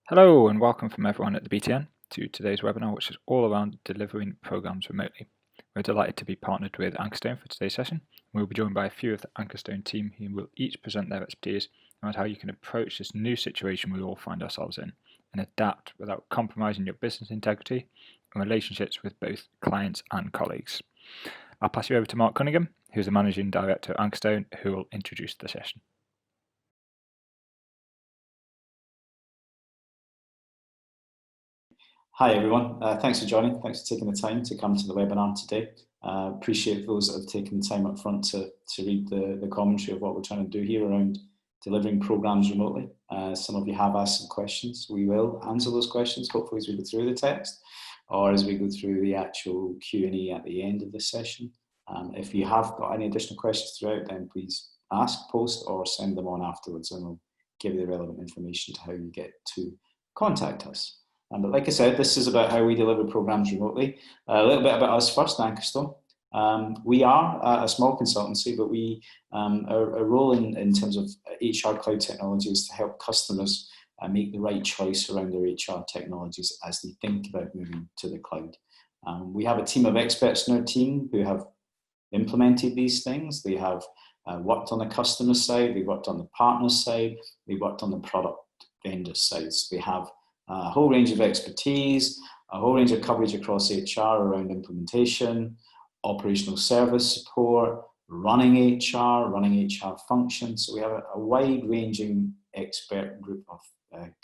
Hello and welcome from everyone at the BTN to today's webinar, which is all around delivering programs remotely. We're delighted to be partnered with Anchorstone for today's session. We'll be joined by a few of the Anchorstone team who will each present their expertise around how you can approach this new situation we all find ourselves in and adapt without compromising your business integrity and relationships with both clients and colleagues. I'll pass you over to Mark Cunningham, who's the Managing Director at Anchorstone, who will introduce the session. Hi everyone, thanks for joining. Thanks for taking the time to come to the webinar today. Appreciate those that have taken the time up front to read the commentary of what we're trying to do here around delivering programs remotely. Some of you have asked some questions. We will answer those questions, hopefully as we go through the text or as we go through the actual Q&A at the end of the session. If you have got any additional questions throughout, then please ask, post or send them on afterwards and we'll give you the relevant information to how you get to contact us. But like I said, this is about how we deliver programs remotely. A little bit about us first, Anchorstone. We are a small consultancy, but our role in terms of HR cloud technology is to help customers make the right choice around their HR technologies as they think about moving to the cloud. We have a team of experts in our team who have implemented these things. They have worked on the customer side, they worked on the partner side, they worked on the product vendor side. So they have a whole range of expertise, a whole range of coverage across HR around implementation, operational service support, running HR functions. So we have a wide-ranging expert group of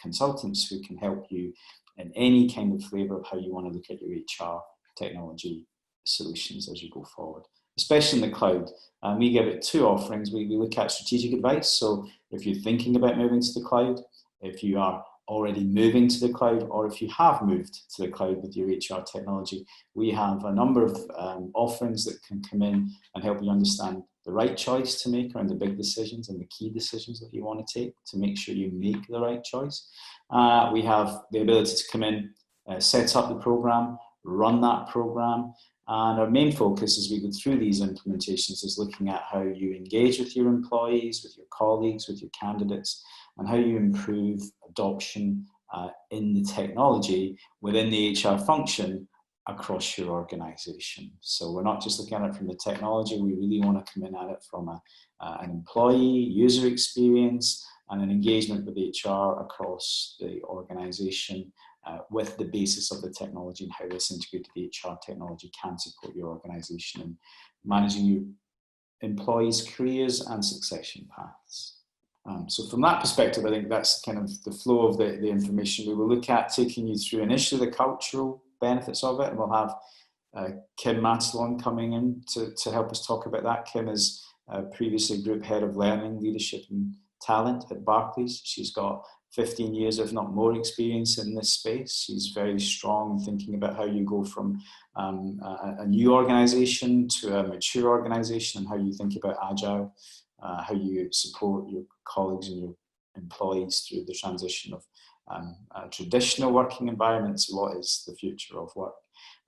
consultants who can help you in any kind of flavour of how you want to look at your HR technology solutions as you go forward, especially in the cloud. We give it two offerings. We look at strategic advice. So if you're thinking about moving to the cloud, if you are already moving to the cloud, or if you have moved to the cloud with your HR technology, we have a number of offerings that can come in and help you understand the right choice to make around the big decisions and the key decisions that you want to take to make sure you make the right choice. We have the ability to come in, set up the program, run that program, and our main focus as we go through these implementations is looking at how you engage with your employees, with your colleagues, with your candidates, and how you improve adoption in the technology within the HR function across your organization. So we're not just looking at it from the technology, we really want to come in at it from an employee, user experience, and an engagement with HR across the organization with the basis of the technology and how this integrated HR technology can support your organization in managing your employees' careers and succession paths. So from that perspective, I think that's kind of the flow of the information. We will look at taking you through initially the cultural benefits of it, and we'll have Kimberley Matalon coming in to help us talk about that. Kim is previously Group Head of Learning, Leadership and Talent at Barclays. She's got 15 years, if not more, experience in this space. She's very strong thinking about how you go from a new organization to a mature organization and how you think about agile, how you support your colleagues and your employees through the transition of traditional working environments to what is the future of work.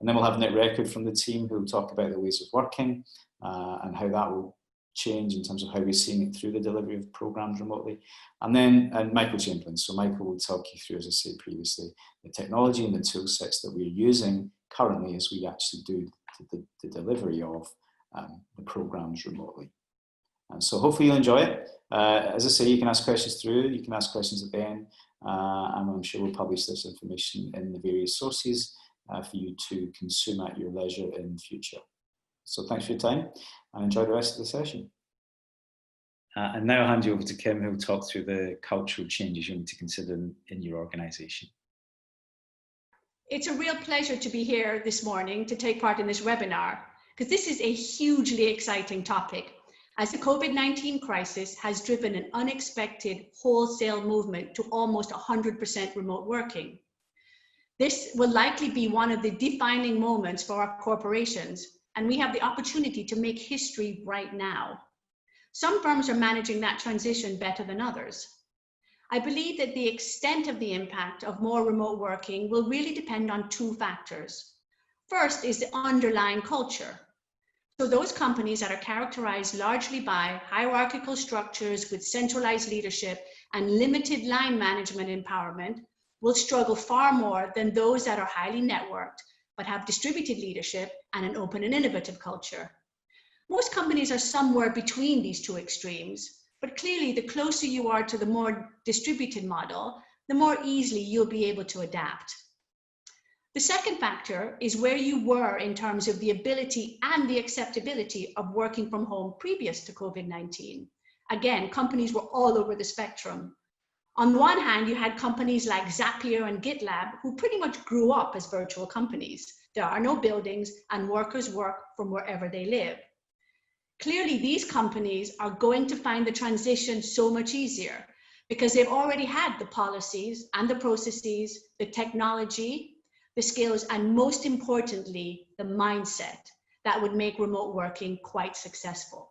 And then we'll have Nick Record from the team who will talk about the ways of working and how that will change in terms of how we're seeing it through the delivery of programs remotely. And then Michael Chamberlain. So Michael will talk you through, as I said previously, the technology and the tool sets that we're using currently as we actually do the delivery of the programs remotely. And so hopefully you'll enjoy it. As I say, you can ask questions through, you can ask questions at the end, and I'm sure we'll publish this information in the various sources for you to consume at your leisure in the future. So thanks for your time and enjoy the rest of the session. And now I'll hand you over to Kim, who will talk through the cultural changes you need to consider in your organisation. It's a real pleasure to be here this morning to take part in this webinar, because this is a hugely exciting topic, as the COVID-19 crisis has driven an unexpected wholesale movement to almost 100% remote working. This will likely be one of the defining moments for our corporations, and we have the opportunity to make history right now. Some firms are managing that transition better than others. I believe that the extent of the impact of more remote working will really depend on two factors. First is the underlying culture. So those companies that are characterized largely by hierarchical structures with centralized leadership and limited line management empowerment will struggle far more than those that are highly networked, but have distributed leadership and an open and innovative culture. Most companies are somewhere between these two extremes, but clearly the closer you are to the more distributed model, the more easily you'll be able to adapt. The second factor is where you were in terms of the ability and the acceptability of working from home previous to COVID-19. Again, companies were all over the spectrum. On the one hand, you had companies like Zapier and GitLab who pretty much grew up as virtual companies. There are no buildings and workers work from wherever they live. Clearly, these companies are going to find the transition so much easier because they've already had the policies and the processes, the technology, the skills, and most importantly, the mindset that would make remote working quite successful.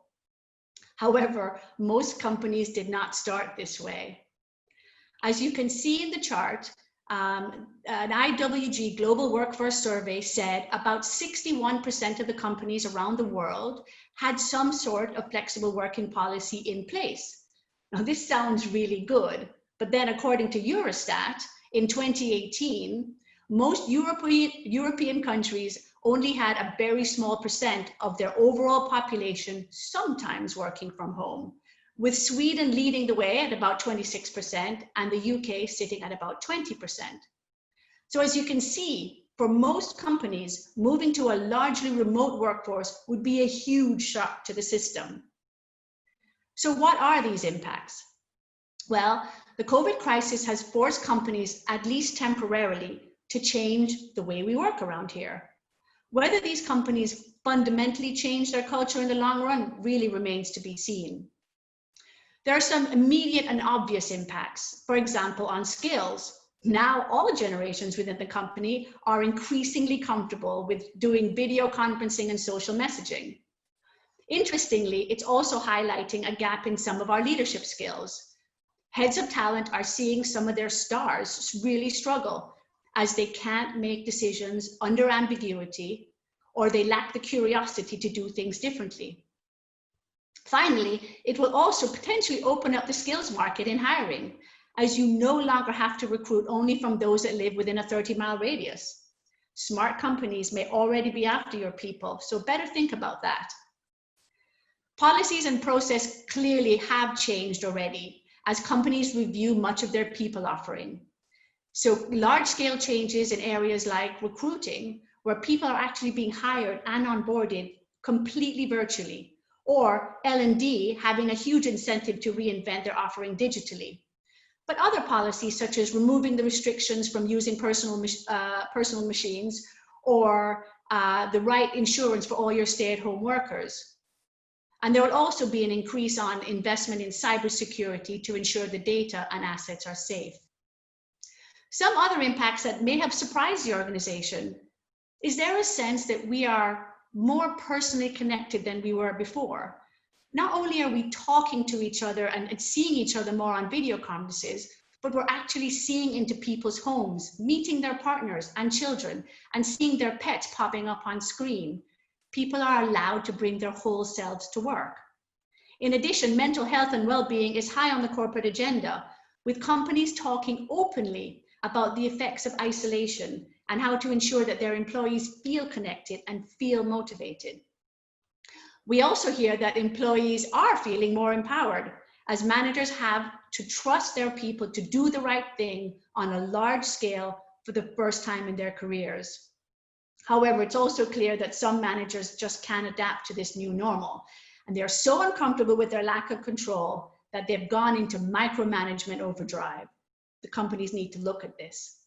However, most companies did not start this way. As you can see in the chart, an IWG Global Workforce Survey said about 61% of the companies around the world had some sort of flexible working policy in place. Now, this sounds really good, but then according to Eurostat, in 2018, most European countries only had a very small percent of their overall population sometimes working from home, with Sweden leading the way at about 26% and the UK sitting at about 20%. So as you can see, for most companies, moving to a largely remote workforce would be a huge shock to the system. So what are these impacts? Well, the COVID crisis has forced companies, at least temporarily, to change the way we work around here. Whether these companies fundamentally change their culture in the long run really remains to be seen. There are some immediate and obvious impacts. For example, on skills. Now all generations within the company are increasingly comfortable with doing video conferencing and social messaging. Interestingly, it's also highlighting a gap in some of our leadership skills. Heads of talent are seeing some of their stars really struggle as they can't make decisions under ambiguity, or they lack the curiosity to do things differently. Finally, it will also potentially open up the skills market in hiring, as you no longer have to recruit only from those that live within a 30-mile radius. Smart companies may already be after your people, so better think about that. Policies and process clearly have changed already as companies review much of their people offering. So large-scale changes in areas like recruiting, where people are actually being hired and onboarded completely virtually, or L&D having a huge incentive to reinvent their offering digitally. But other policies, such as removing the restrictions from using personal machines, or the right insurance for all your stay-at-home workers. And there will also be an increase on investment in cybersecurity to ensure the data and assets are safe. Some other impacts that may have surprised the organization. Is there a sense that we are more personally connected than we were before? Not only are we talking to each other and seeing each other more on video conferences, but we're actually seeing into people's homes, meeting their partners and children, and seeing their pets popping up on screen. People are allowed to bring their whole selves to work. In addition, mental health and well-being is high on the corporate agenda, with companies talking openly about the effects of isolation and how to ensure that their employees feel connected and feel motivated. We also hear that employees are feeling more empowered, as managers have to trust their people to do the right thing on a large scale for the first time in their careers. However, it's also clear that some managers just can't adapt to this new normal, and they're so uncomfortable with their lack of control that they've gone into micromanagement overdrive. The companies need to look at this.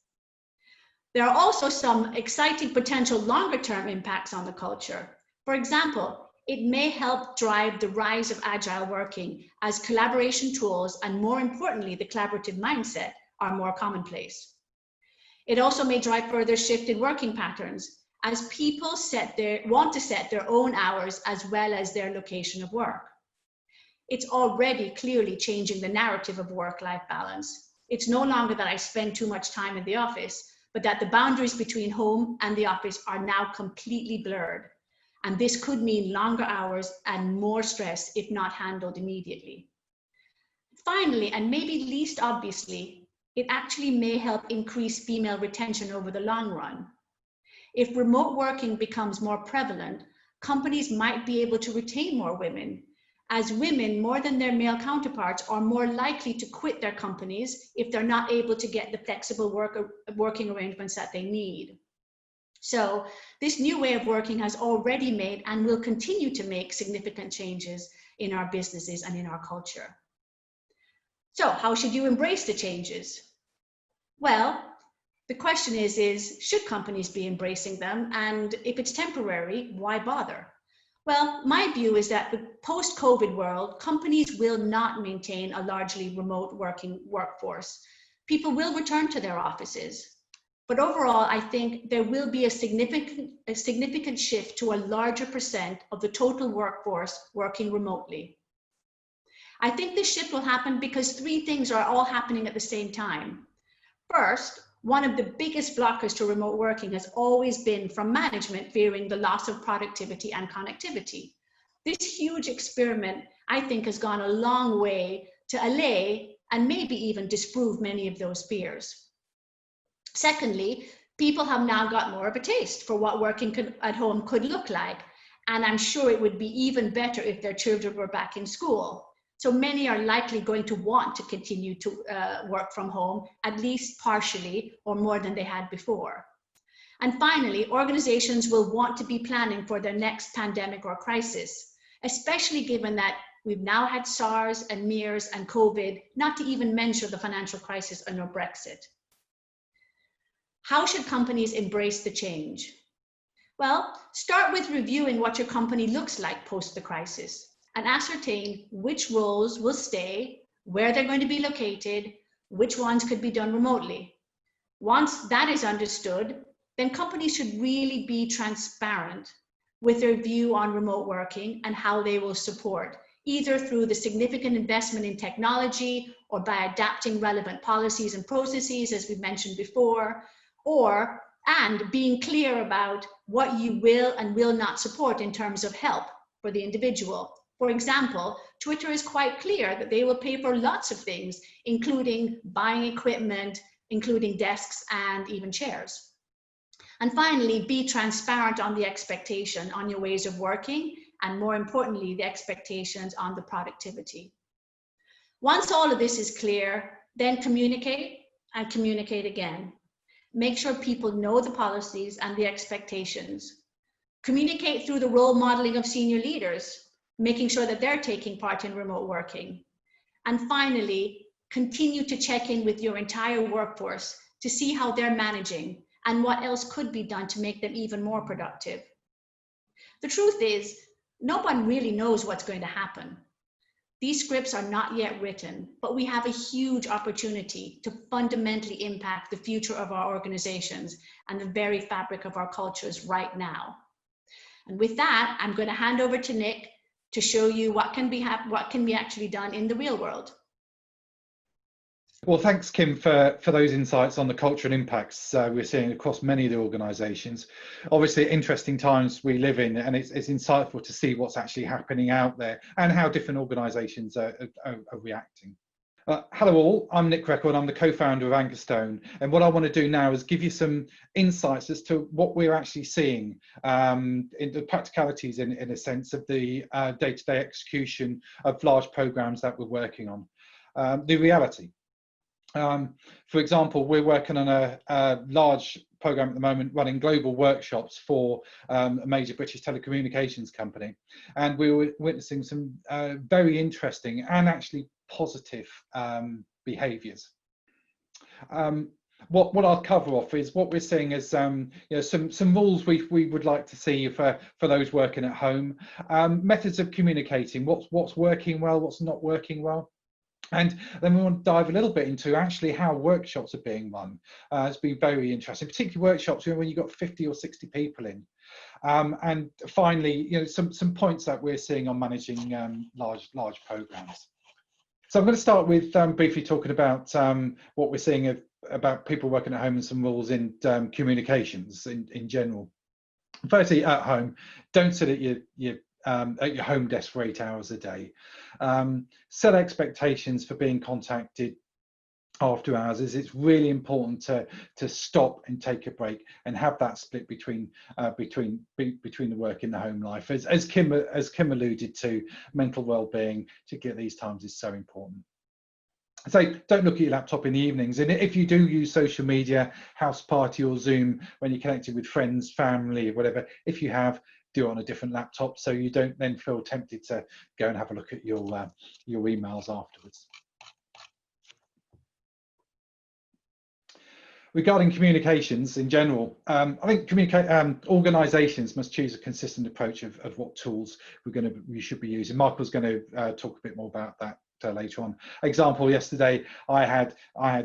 There are also some exciting potential longer-term impacts on the culture. For example, it may help drive the rise of agile working as collaboration tools and, more importantly, the collaborative mindset are more commonplace. It also may drive further shift in working patterns as people want to set their own hours as well as their location of work. It's already clearly changing the narrative of work-life balance. It's no longer that I spend too much time in the office, but that the boundaries between home and the office are now completely blurred. And this could mean longer hours and more stress if not handled immediately. Finally, and maybe least obviously, it actually may help increase female retention over the long run. If remote working becomes more prevalent, companies might be able to retain more women, as women, more than their male counterparts, are more likely to quit their companies if they're not able to get the flexible working arrangements that they need. So this new way of working has already made and will continue to make significant changes in our businesses and in our culture. So how should you embrace the changes? Well, the question is should companies be embracing them? And if it's temporary, why bother? Well, my view is that the post-COVID world, companies will not maintain a largely remote working workforce. People will return to their offices. But overall, I think there will be a significant shift to a larger percent of the total workforce working remotely. I think this shift will happen because three things are all happening at the same time. First, one of the biggest blockers to remote working has always been from management fearing the loss of productivity and connectivity. This huge experiment, I think, has gone a long way to allay and maybe even disprove many of those fears. Secondly, people have now got more of a taste for what working at home could look like. And I'm sure it would be even better if their children were back in school. So many are likely going to want to continue to work from home, at least partially or more than they had before. And finally, organizations will want to be planning for their next pandemic or crisis, especially given that we've now had SARS and MERS and COVID, not to even mention the financial crisis and or Brexit. How should companies embrace the change? Well, start with reviewing what your company looks like post the crisis, and ascertain which roles will stay, where they're going to be located, which ones could be done remotely. Once that is understood, then companies should really be transparent with their view on remote working and how they will support, either through the significant investment in technology or by adapting relevant policies and processes, as we've mentioned before, and being clear about what you will and will not support in terms of help for the individual. For example, Twitter is quite clear that they will pay for lots of things, including buying equipment, including desks and even chairs. And finally, be transparent on the expectation on your ways of working, and more importantly, the expectations on the productivity. Once all of this is clear, then communicate and communicate again. Make sure people know the policies and the expectations. Communicate through the role modeling of senior leaders, making sure that they're taking part in remote working. And finally, continue to check in with your entire workforce to see how they're managing and what else could be done to make them even more productive. The truth is, no one really knows what's going to happen. These scripts are not yet written, but we have a huge opportunity to fundamentally impact the future of our organizations and the very fabric of our cultures right now. And with that, I'm going to hand over to Nick to show you what can be actually done in the real world. Well, thanks, Kim, for those insights on the culture and impacts we're seeing across many of the organisations. Obviously, interesting times we live in, and it's insightful to see what's actually happening out there and how different organisations are reacting. Hello all, I'm Nick Record, I'm the co-founder of Anchorstone, and what I want to do now is give you some insights as to what we're actually seeing in the practicalities, in a sense, of the day-to-day execution of large programmes that we're working on. The reality. For example, we're working on a large programme at the moment, running global workshops for a major British telecommunications company, and we were witnessing some very interesting and actually positive behaviours. What I'll cover off is what we're seeing as you know, some rules we would like to see for those working at home, methods of communicating, what's working well, what's not working well. And then we want to dive a little bit into actually how workshops are being run. It's been very interesting, particularly workshops when you've got 50 or 60 people in. And finally, you know, some points that we're seeing on managing large programs. So I'm going to start with briefly talking about what we're seeing about people working at home and some rules in communications in general. Firstly, at home, don't sit at your home desk for 8 hours a day. Set expectations for being contacted after hours is it's really important to stop and take a break and have that split between the work and the home life. As Kim alluded to, mental well-being, particularly at these times, is so important. So don't look at your laptop in the evenings, and if you do use social media, house party or Zoom, when you're connected with friends, family, whatever, if you have, do it on a different laptop so you don't then feel tempted to go and have a look at your emails afterwards. Regarding communications in general, I think organisations must choose a consistent approach of what tools we should be using. Michael's going to talk a bit more about that later on. Example, yesterday I had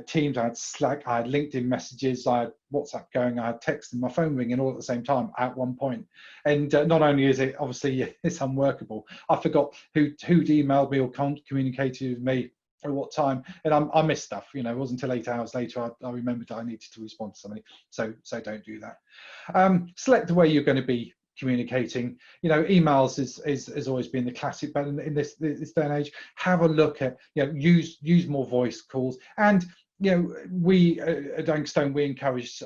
Teams, I had Slack, I had LinkedIn messages, I had WhatsApp going, I had text and my phone ringing all at the same time at one point. And not only is it obviously it's unworkable, I forgot who'd emailed me or communicated with me at what time, and I missed stuff. You know, it wasn't until 8 hours later I remembered I needed to respond to somebody. So don't do that. Select the way you're going to be communicating. You know, emails has always been the classic, but in this day and age, have a look at, you know, use more voice calls. And you know, we at Angstone, we encourage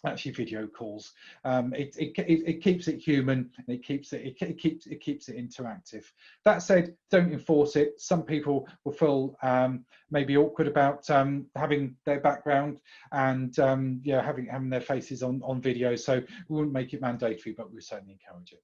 actually video calls. It keeps it human, and it keeps it interactive. That said, don't enforce it. Some people will feel maybe awkward about having their background and yeah, having their faces on video, so we wouldn't make it mandatory, but we certainly encourage it.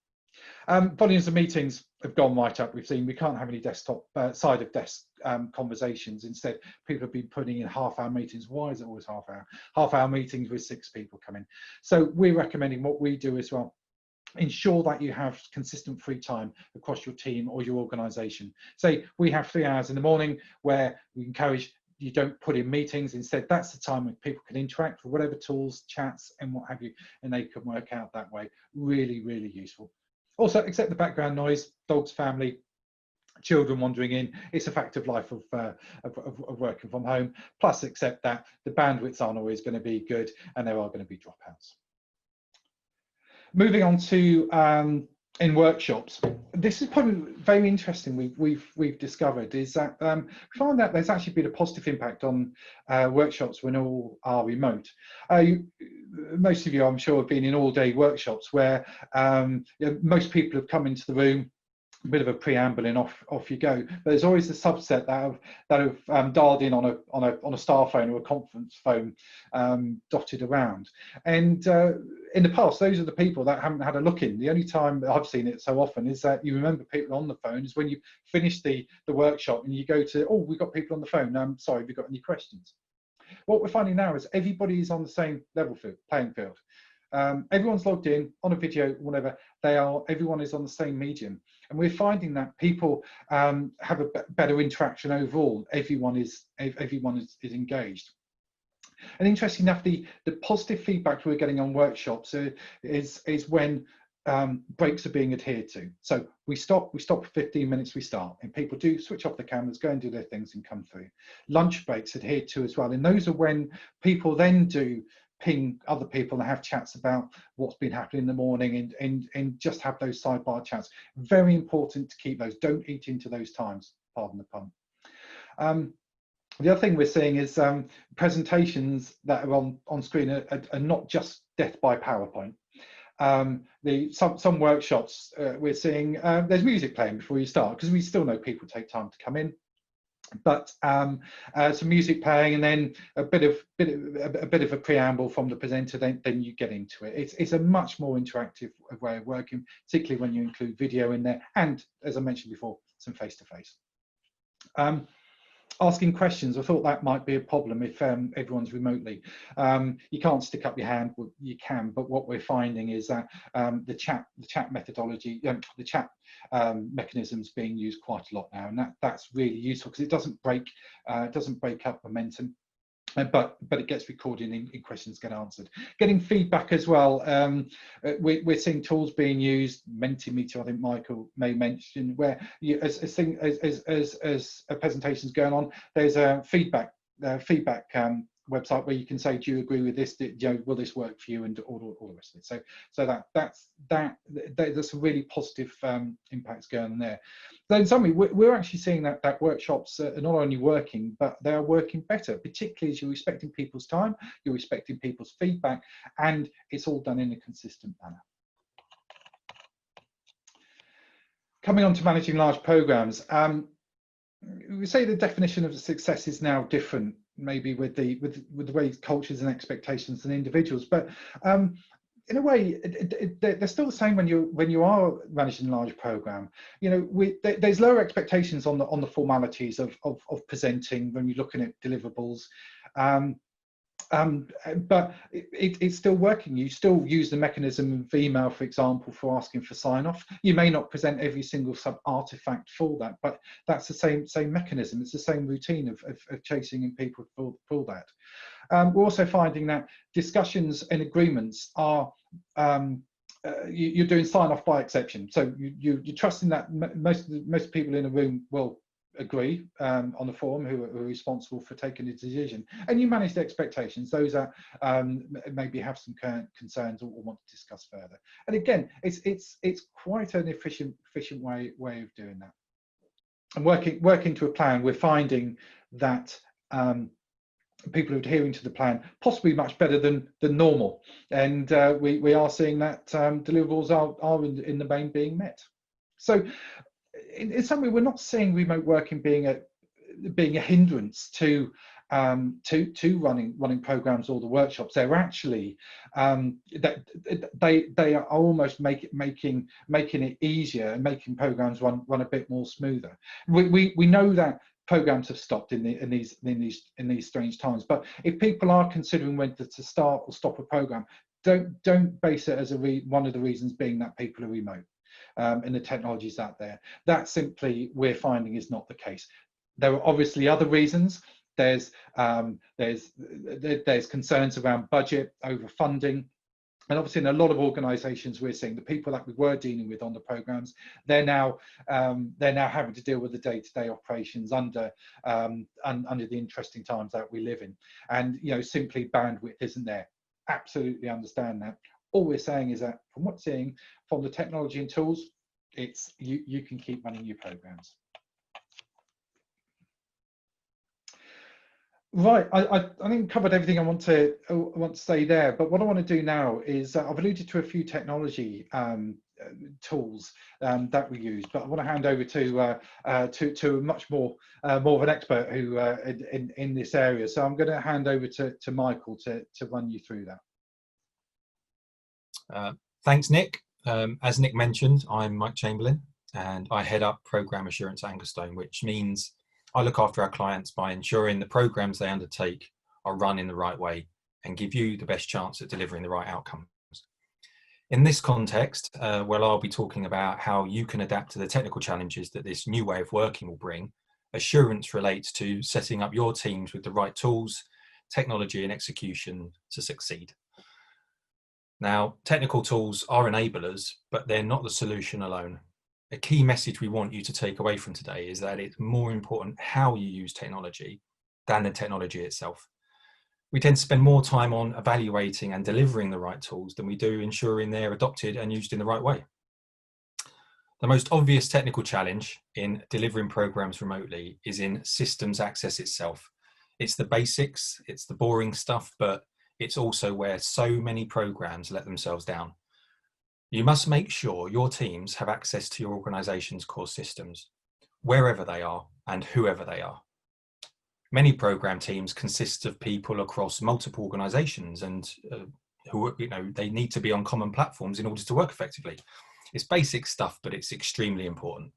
Volumes of meetings have gone right up. We've seen we can't have any desktop side of desk conversations. Instead, people have been putting in half-hour meetings. Why is it always half-hour? Half-hour meetings with 6 people coming. So we're recommending what we do as well. Ensure that you have consistent free time across your team or your organisation. Say we have 3 hours in the morning where we encourage you don't put in meetings. Instead, that's the time when people can interact with whatever tools, chats, and what have you, and they can work out that way. Really, really useful. Also, accept the background noise, dogs, family, children wandering in. It's a fact of life of working from home. Plus, accept that the bandwidths aren't always going to be good, and there are going to be dropouts. Moving on to in workshops, this is probably very interesting. We've discovered is that we find that there's actually been a positive impact on workshops when all are remote. Most of you, I'm sure, have been in all-day workshops where you know, most people have come into the room, a bit of a preamble, and off you go. But there's always a subset that have dialed in on a star phone or a conference phone, dotted around. And in the past, those are the people that haven't had a look in. The only time that I've seen it so often is that you remember people on the phone is when you finish the workshop and you go to, oh, we've got people on the phone. Sorry, have you got any questions? What we're finding now is everybody is on the same playing field. Everyone's logged in on a video, whatever everyone is on the same medium, and we're finding that people have a better interaction overall. Everyone is engaged. And interesting enough, the positive feedback we're getting on workshops is when breaks are being adhered to. So we stop for 15 minutes, we start, and people do switch off the cameras, go and do their things and come through. Lunch breaks adhered to as well, and those are when people then do ping other people and have chats about what's been happening in the morning, and just have those sidebar chats. Very important to keep those. Don't eat into those times, pardon the pun. The other thing we're seeing is presentations that are on screen are not just death by PowerPoint. Some workshops we're seeing there's music playing before you start, because we still know people take time to come in, but some music playing, and then a bit of a preamble from the presenter, then you get into it. It's a much more interactive way of working, particularly when you include video in there, and as I mentioned before, some face-to-face. Asking questions, I thought that might be a problem if everyone's remotely. You can't stick up your hand. Well, you can, but what we're finding is that the chat methodology, the chat mechanisms being used quite a lot now, and that's really useful because it doesn't break up momentum. But it gets recorded and questions get answered. Getting feedback as well. We're seeing tools being used. Mentimeter, I think Michael may mention, where as a presentation's going on, there's a feedback website where you can say, do you agree with this? Will this work for you? And all the rest of it. So that's a really positive impacts going on there. So in summary, we're actually seeing that workshops are not only working, but they are working better, particularly as you're respecting people's time, you're respecting people's feedback, and it's all done in a consistent manner. Coming on to managing large programs, we say the definition of success is now different, maybe with the way cultures and expectations and individuals, but in a way they're still the same when you are managing a large program. There's lower expectations on the formalities of presenting when you're looking at deliverables. But it's still working. You still use the mechanism of email, for example, for asking for sign-off. You may not present every single sub-artifact for that, but that's the same mechanism. It's the same routine of chasing in people for that. We're also finding that discussions and agreements are you're doing sign-off by exception. So you're trusting that most people in a room will agree on the forum who are responsible for taking a decision, and you manage the expectations. Those are maybe have some concerns or want to discuss further. And again, it's quite an efficient way of doing that. And working to a plan, we're finding that people are adhering to the plan possibly much better than normal, and we are seeing that deliverables are in the main being met. So in some way, we're not seeing remote working being a hindrance to running programs or the workshops. They're actually they are almost making it easier and making programs run a bit more smoother. We know that programs have stopped in these strange times, but if people are considering whether to start or stop a program, don't base it as one of the reasons being that people are remote. And the technologies out there. That simply we're finding is not the case. There are obviously other reasons. There's concerns around budget, overfunding, and obviously in a lot of organisations we're seeing the people that we were dealing with on the programs, they're now having to deal with the day-to-day operations under the interesting times that we live in, and simply bandwidth isn't there. Absolutely understand that. All we're saying is that from what we're seeing from the technology and tools, it's you can keep running your programs. Right, I think I've covered everything I want to say there, but what I want to do now is I've alluded to a few technology tools that we use, but I want to hand over to much more of an expert who in this area. So I'm going to hand over to Michael to run you through that. Thanks, Nick. As Nick mentioned, I'm Mike Chamberlain, and I head up Program Assurance at Anchorstone, which means I look after our clients by ensuring the programs they undertake are run in the right way and give you the best chance at delivering the right outcomes. In this context, I'll be talking about how you can adapt to the technical challenges that this new way of working will bring. Assurance relates to setting up your teams with the right tools, technology and execution to succeed. Now, technical tools are enablers, but they're not the solution alone. A key message we want you to take away from today is that it's more important how you use technology than the technology itself. We tend to spend more time on evaluating and delivering the right tools than we do ensuring they're adopted and used in the right way. The most obvious technical challenge in delivering programs remotely is in systems access itself. It's the basics, it's the boring stuff, but it's also where so many programs let themselves down. You must make sure your teams have access to your organization's core systems, wherever they are and whoever they are. Many program teams consist of people across multiple organizations and they need to be on common platforms in order to work effectively. It's basic stuff, but it's extremely important.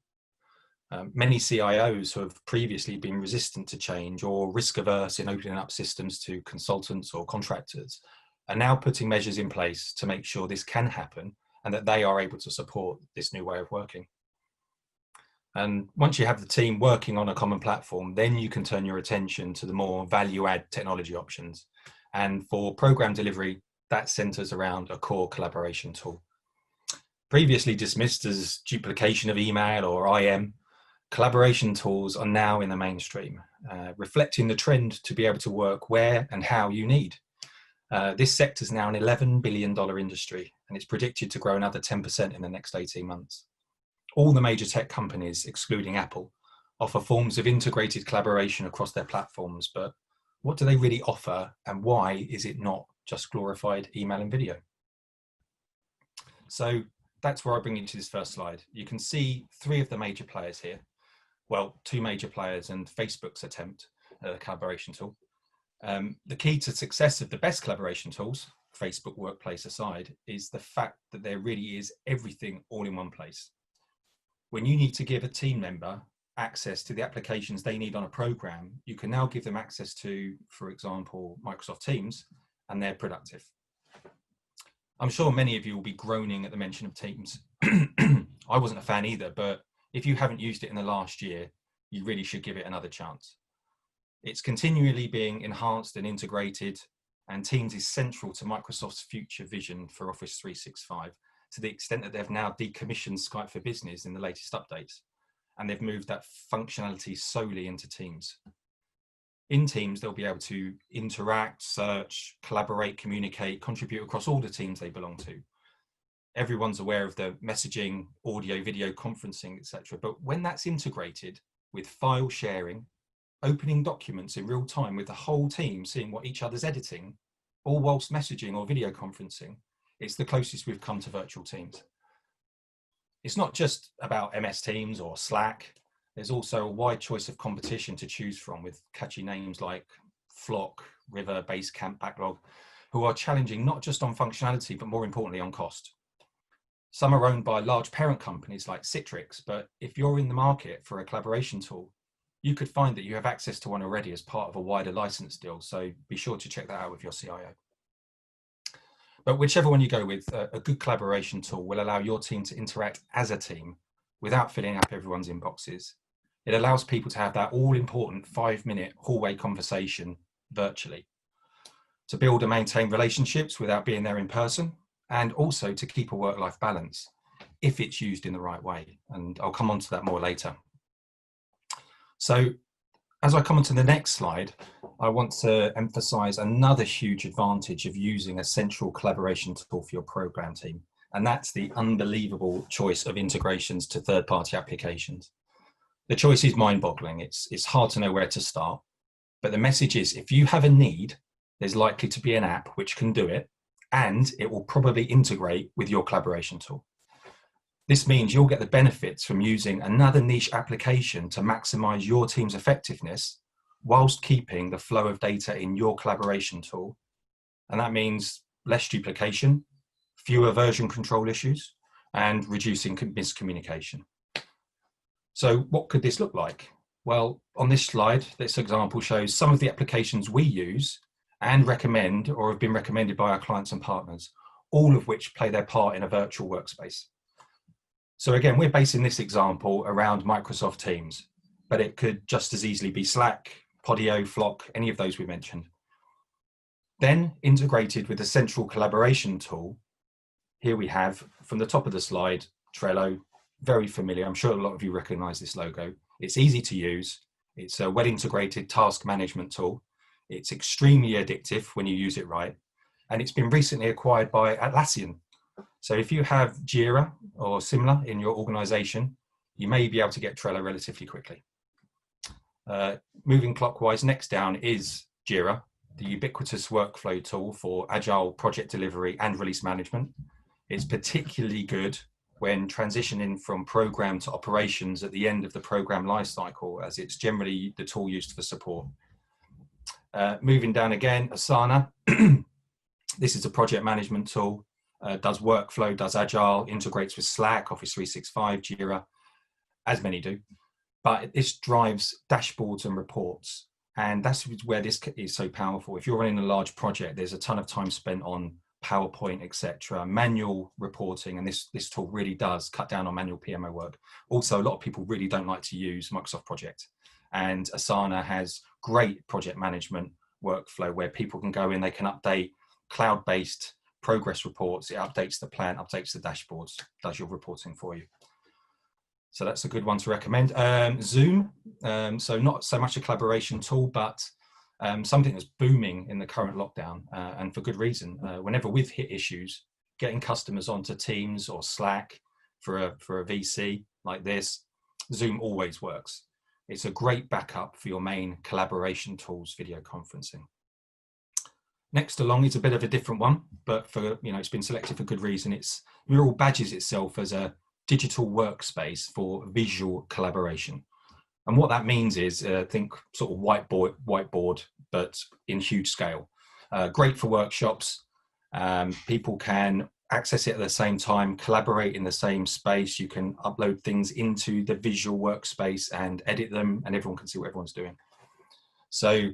Many CIOs who have previously been resistant to change or risk averse in opening up systems to consultants or contractors are now putting measures in place to make sure this can happen and that they are able to support this new way of working. And once you have the team working on a common platform, then you can turn your attention to the more value-add technology options. And for program delivery, that centers around a core collaboration tool. Previously dismissed as duplication of email or IM, collaboration tools are now in the mainstream, reflecting the trend to be able to work where and how you need. This sector is now an $11 billion industry, and it's predicted to grow another 10% in the next 18 months. All the major tech companies, excluding Apple, offer forms of integrated collaboration across their platforms, but what do they really offer, and why is it not just glorified email and video? So that's where I bring you to this first slide. You can see three of the major players here. Well, two major players and Facebook's attempt at a collaboration tool. The key to success of the best collaboration tools, Facebook Workplace aside, is the fact that there really is everything all in one place. When you need to give a team member access to the applications they need on a program, you can now give them access to, for example, Microsoft Teams, and they're productive. I'm sure many of you will be groaning at the mention of Teams. I wasn't a fan either, but if you haven't used it in the last year, you really should give it another chance. It's continually being enhanced and integrated, and Teams is central to Microsoft's future vision for Office 365, to the extent that they've now decommissioned Skype for Business in the latest updates, and they've moved that functionality solely into Teams. In Teams, they'll be able to interact, search, collaborate, communicate, contribute across all the teams they belong to. Everyone's aware of the messaging, audio, video conferencing, etc. But when that's integrated with file sharing, opening documents in real time with the whole team seeing what each other's editing, all whilst messaging or video conferencing, it's the closest we've come to virtual teams. It's not just about MS Teams or Slack. There's also a wide choice of competition to choose from, with catchy names like Flock, River, Basecamp, Backlog, who are challenging not just on functionality, but more importantly on cost. Some are owned by large parent companies like Citrix, but if you're in the market for a collaboration tool, you could find that you have access to one already as part of a wider license deal, so be sure to check that out with your CIO. But whichever one you go with, a good collaboration tool will allow your team to interact as a team without filling up everyone's inboxes. It allows people to have that all-important 5-minute hallway conversation virtually, to build and maintain relationships without being there in person, and also to keep a work-life balance if it's used in the right way. And I'll come on to that more later. So as I come on to the next slide, I want to emphasize another huge advantage of using a central collaboration tool for your program team. And that's the unbelievable choice of integrations to third-party applications. The choice is mind-boggling. It's hard to know where to start. But the message is, if you have a need, there's likely to be an app which can do it, and it will probably integrate with your collaboration tool. This means you'll get the benefits from using another niche application to maximize your team's effectiveness whilst keeping the flow of data in your collaboration tool. And that means less duplication, fewer version control issues, and reducing miscommunication. So what could this look like? Well, on this slide, this example shows some of the applications we use and recommend or have been recommended by our clients and partners, all of which play their part in a virtual workspace. So again, we're basing this example around Microsoft Teams, but it could just as easily be Slack, Podio, Flock, any of those we mentioned. Then integrated with a central collaboration tool, here we have, from the top of the slide, Trello, very familiar. I'm sure a lot of you recognize this logo. It's easy to use. It's a well-integrated task management tool. It's extremely addictive when you use it right. And it's been recently acquired by Atlassian. So if you have Jira or similar in your organization, you may be able to get Trello relatively quickly. Moving clockwise, next down is Jira, the ubiquitous workflow tool for agile project delivery and release management. It's particularly good when transitioning from program to operations at the end of the program lifecycle, as it's generally the tool used for support. Moving down again, Asana. This is a project management tool. Does workflow, does agile, integrates with Slack, Office 365, Jira, as many do. But this drives dashboards and reports. And that's where this is so powerful. If you're running a large project, there's a ton of time spent on PowerPoint, etc., manual reporting, and this tool really does cut down on manual PMO work. Also, a lot of people really don't like to use Microsoft Project, and Asana has great project management workflow where people can go in, they can update cloud-based progress reports, it updates the plan, updates the dashboards, does your reporting for you. So that's a good one to recommend. Zoom, So not so much a collaboration tool, but something that's booming in the current lockdown, and for good reason. Whenever we've hit issues, getting customers onto Teams or Slack for a VC like this, Zoom always works. It's a great backup for your main collaboration tools, video conferencing. Next along is a bit of a different one, but for, you know, it's been selected for good reason. It's Mural badges itself as a digital workspace for visual collaboration. And what that means is, think sort of whiteboard, but in huge scale. Great for workshops. People can access it at the same time, collaborate in the same space. You can upload things into the visual workspace and edit them, and everyone can see what everyone's doing. So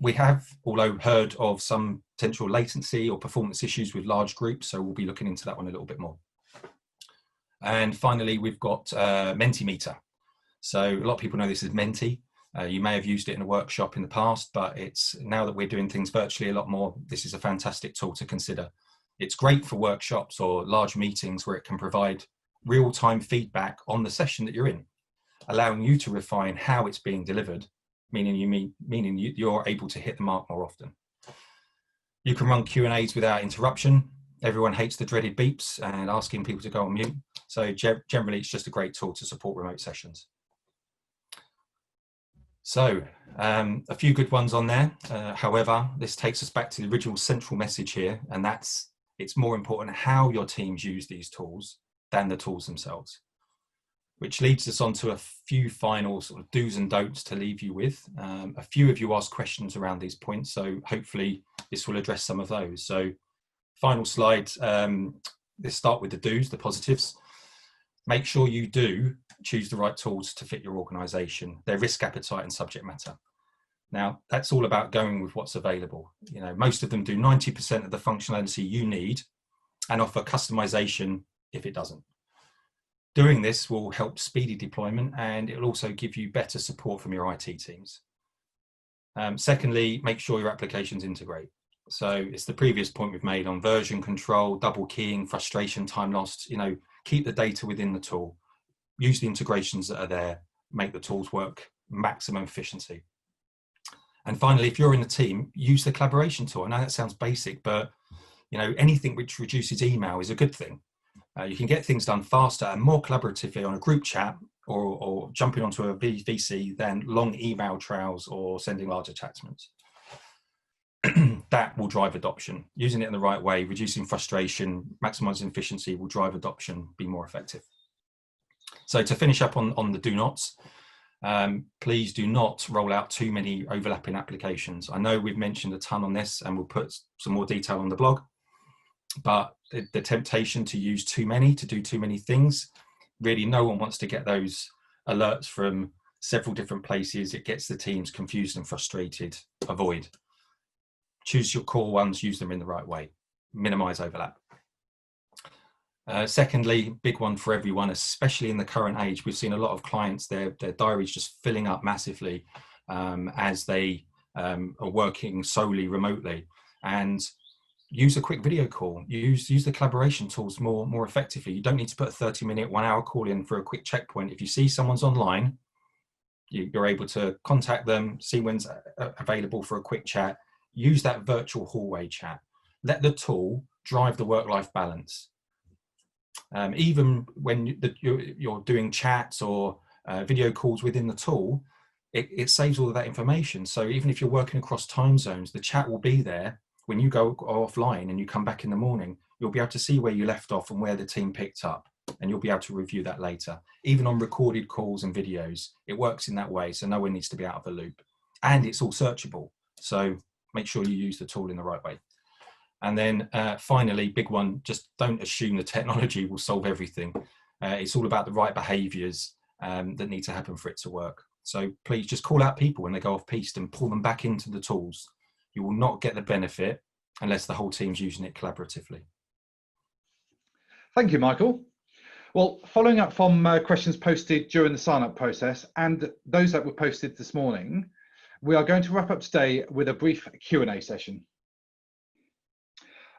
we have, although, heard of some potential latency or performance issues with large groups, so we'll be looking into that one a little bit more. And finally, we've got Mentimeter. So a lot of people know this as Menti. You may have used it in a workshop in the past, but it's now that we're doing things virtually a lot more, this is a fantastic tool to consider. It's great for workshops or large meetings where it can provide real-time feedback on the session that you're in, allowing you to refine how it's being delivered, meaning you're able to hit the mark more often. You can run Q&As without interruption. Everyone hates the dreaded beeps and asking people to go on mute. So generally, it's just a great tool to support remote sessions. So a few good ones on there. However, this takes us back to the original central message here, and that's it's more important how your teams use these tools than the tools themselves, which leads us on to a few final sort of do's and don'ts to leave you with. A few of you asked questions around these points, so hopefully this will address some of those. So final slide, let's start with the do's, the positives. Make sure you do choose the right tools to fit your organisation, their risk appetite and subject matter. Now, that's all about going with what's available. You know, most of them do 90% of the functionality you need and offer customization if it doesn't. Doing this will help speedy deployment, and it will also give you better support from your IT teams. Secondly, make sure your applications integrate. So it's the previous point we've made on version control, double keying, frustration, time lost. You know, keep the data within the tool. Use the integrations that are there, make the tools work maximum efficiency. And finally, if you're in a team, use the collaboration tool. I know that sounds basic, but you know, anything which reduces email is a good thing. You can get things done faster and more collaboratively on a group chat or jumping onto a VC than long email trails or sending large attachments. That will drive adoption. Using it in the right way, reducing frustration, maximizing efficiency will drive adoption, be more effective. So to finish up on the do nots, please do not roll out too many overlapping applications. I know we've mentioned a ton on this, and we'll put some more detail on the blog, but the temptation to use too many, to do too many things, really no one wants to get those alerts from several different places. It gets the teams confused and frustrated. Avoid. Choose your core ones, use them in the right way, minimize overlap. Secondly, big one for everyone, especially in the current age, we've seen a lot of clients, their diaries just filling up massively as they are working solely remotely. And use a quick video call, use the collaboration tools more effectively. You don't need to put a 30-minute, 1-hour call in for a quick checkpoint. If you see someone's online, you're able to contact them, see when's available for a quick chat. Use that virtual hallway chat. Let the tool drive the work-life balance. Even when you're doing chats or video calls within the tool, it saves all of that information. So even if you're working across time zones, the chat will be there. When you go offline and you come back in the morning, you'll be able to see where you left off and where the team picked up, and you'll be able to review that later. Even on recorded calls and videos, it works in that way, so no one needs to be out of the loop. And it's all searchable, so make sure you use the tool in the right way. And then finally, big one, just don't assume the technology will solve everything. It's all about the right behaviours that need to happen for it to work. So please just call out people when they go off piste and pull them back into the tools. You will not get the benefit unless the whole team's using it collaboratively. Thank you, Michael. Well, following up from questions posted during the sign-up process and those that were posted this morning, we are going to wrap up today with a brief Q&A session.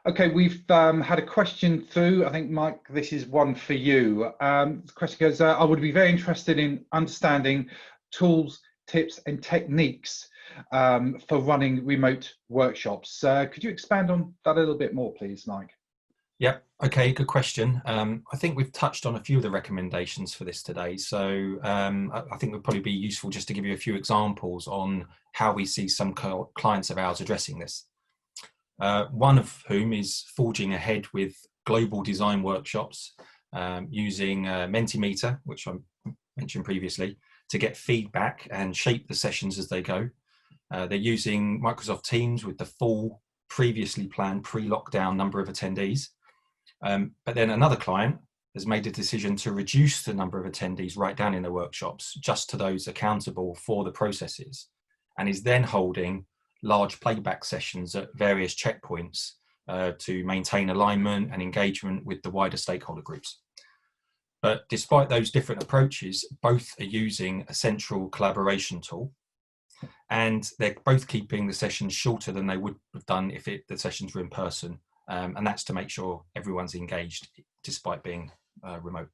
Okay, we've had a question through. I think, Mike, this is one for you. The question goes, I would be very interested in understanding tools, tips and techniques for running remote workshops. Could you expand on that a little bit more, please, Mike? Yep. Okay, good question. I think we've touched on a few of the recommendations for this today. So I think it would probably be useful just to give you a few examples on how we see some clients of ours addressing this. One of whom is forging ahead with global design workshops using Mentimeter, which I mentioned previously, to get feedback and shape the sessions as they go. They're using Microsoft Teams with the full previously planned pre-lockdown number of attendees. But then another client has made a decision to reduce the number of attendees right down in the workshops, just to those accountable for the processes, and is then holding large playback sessions at various checkpoints to maintain alignment and engagement with the wider stakeholder groups. But despite those different approaches, both are using a central collaboration tool, and they're both keeping the sessions shorter than they would have done if the sessions were in person. And that's to make sure everyone's engaged despite being remote.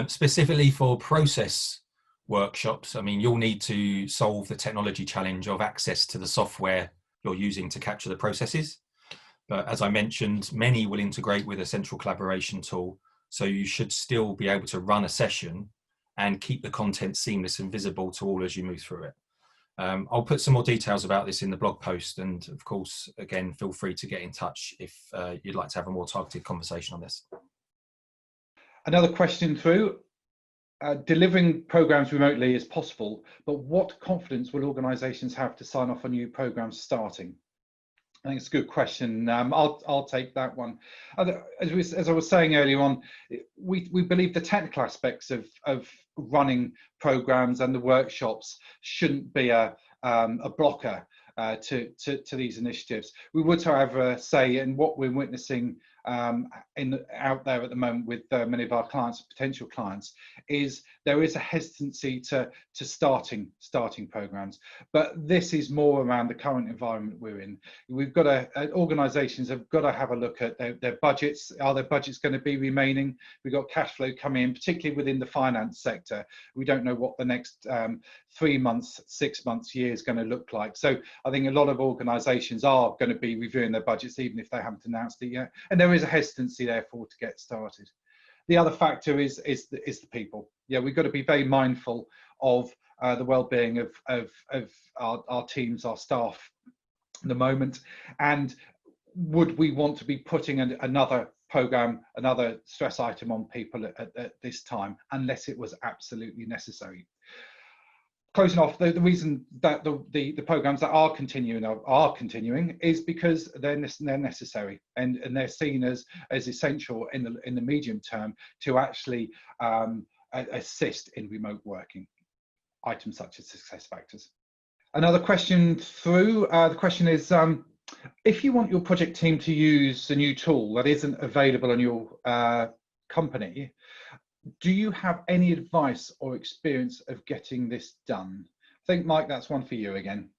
Specifically for process workshops, I mean, you'll need to solve the technology challenge of access to the software you're using to capture the processes. But as I mentioned, many will integrate with a central collaboration tool, so you should still be able to run a session and keep the content seamless and visible to all as you move through it. I'll put some more details about this in the blog post, and of course, again, feel free to get in touch if you'd like to have a more targeted conversation on this. Another question through. Delivering programs remotely is possible, but what confidence will organisations have to sign off on new programs starting? I think it's a good question. I'll take that one. As I was saying earlier on, we believe the technical aspects of running programs and the workshops shouldn't be a blocker to these initiatives. We would, however, say, and what we're witnessing out there at the moment with many of our clients, potential clients, is there is a hesitancy to starting programs. But this is more around the current environment we're in. We've got organisations have got to have a look at their budgets. Are their budgets going to be remaining? We've got cash flow coming in, particularly within the finance sector. We don't know what the next 3 months, 6 months, year is going to look like. So I think a lot of organisations are going to be reviewing their budgets, even if they haven't announced it yet. And there is a hesitancy, therefore, to get started. The other factor is the people. Yeah, we've got to be very mindful of the well-being of our teams, our staff at the moment. And would we want to be putting another program, another stress item on people at this time, unless it was absolutely necessary? Closing off, the reason that the programs that are continuing is because they're necessary, and they're seen as essential in the medium term to actually assist in remote working. Items such as success factors. Another question through, the question is, if you want your project team to use a new tool that isn't available on your company, do you have any advice or experience of getting this done? I think, Mike, that's one for you again.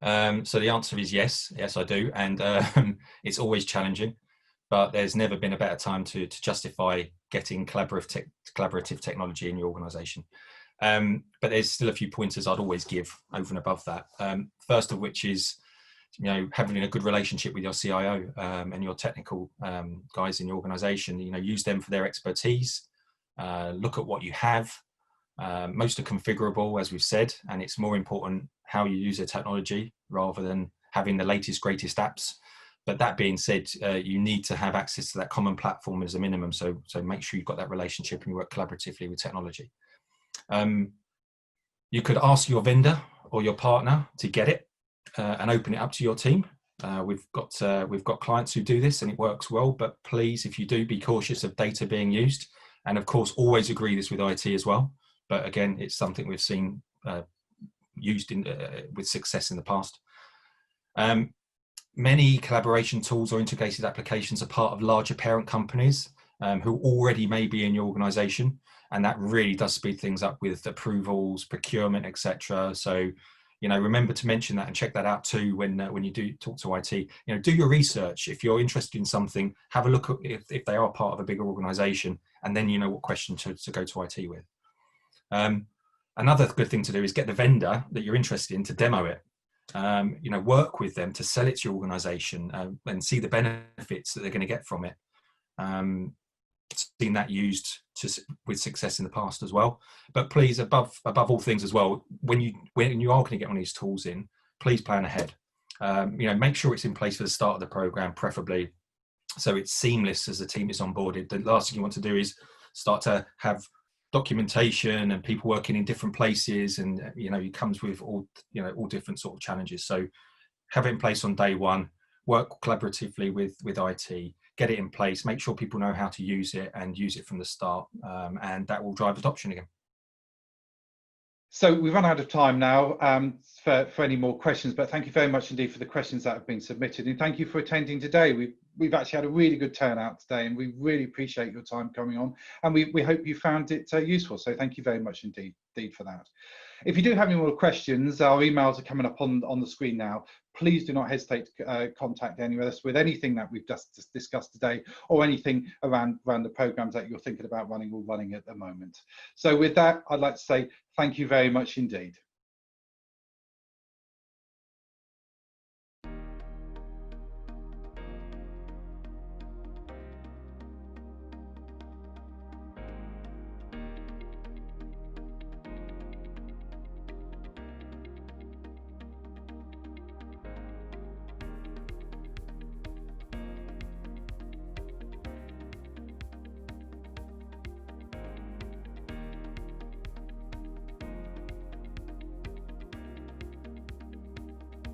So the answer is yes. Yes, I do. And it's always challenging, but there's never been a better time to justify getting collaborative technology in your organisation. But there's still a few pointers I'd always give over and above that. First of which is, having a good relationship with your CIO and your technical guys in your organisation. Use them for their expertise. Look at what you have. Most are configurable, as we've said, and it's more important how you use the technology rather than having the latest, greatest apps. But that being said, you need to have access to that common platform as a minimum. So make sure you've got that relationship and you work collaboratively with technology. You could ask your vendor or your partner to get it and open it up to your team. We've got clients who do this and it works well, but please, if you do, be cautious of data being used. And of course, always agree this with IT as well. But again, it's something we've seen used with success in the past. Many collaboration tools or integrated applications are part of larger parent companies who already may be in your organization. And that really does speed things up with approvals, procurement, etc. So, remember to mention that and check that out too when you do talk to IT. Do your research. If you're interested in something, have a look at if they are part of a bigger organization, and then you know what question to go to IT with. Another good thing to do is get the vendor that you're interested in to demo it. Work with them to sell it to your organization and see the benefits that they're going to get from it. Seen that used with success in the past as well. But please, above all things as well, when you are going to get one of these tools in, please plan ahead. Make sure it's in place for the start of the program, preferably, so it's seamless as the team is onboarded. The last thing you want to do is start to have documentation and people working in different places, and it comes with all different sort of challenges. So have it in place on day one, work collaboratively with IT, get it in place, make sure people know how to use it and use it from the start, and that will drive adoption again. So we've run out of time now for any more questions, but thank you very much indeed for the questions that have been submitted, and thank you for attending today. We've actually had a really good turnout today, and we really appreciate your time coming on, and we hope you found it useful. So thank you very much indeed for that. If you do have any more questions, our emails are coming up on the screen now. Please do not hesitate to contact any of us with anything that we've just discussed today, or anything around the programs that you're thinking about running or running at the moment. So with that, I'd like to say thank you very much indeed.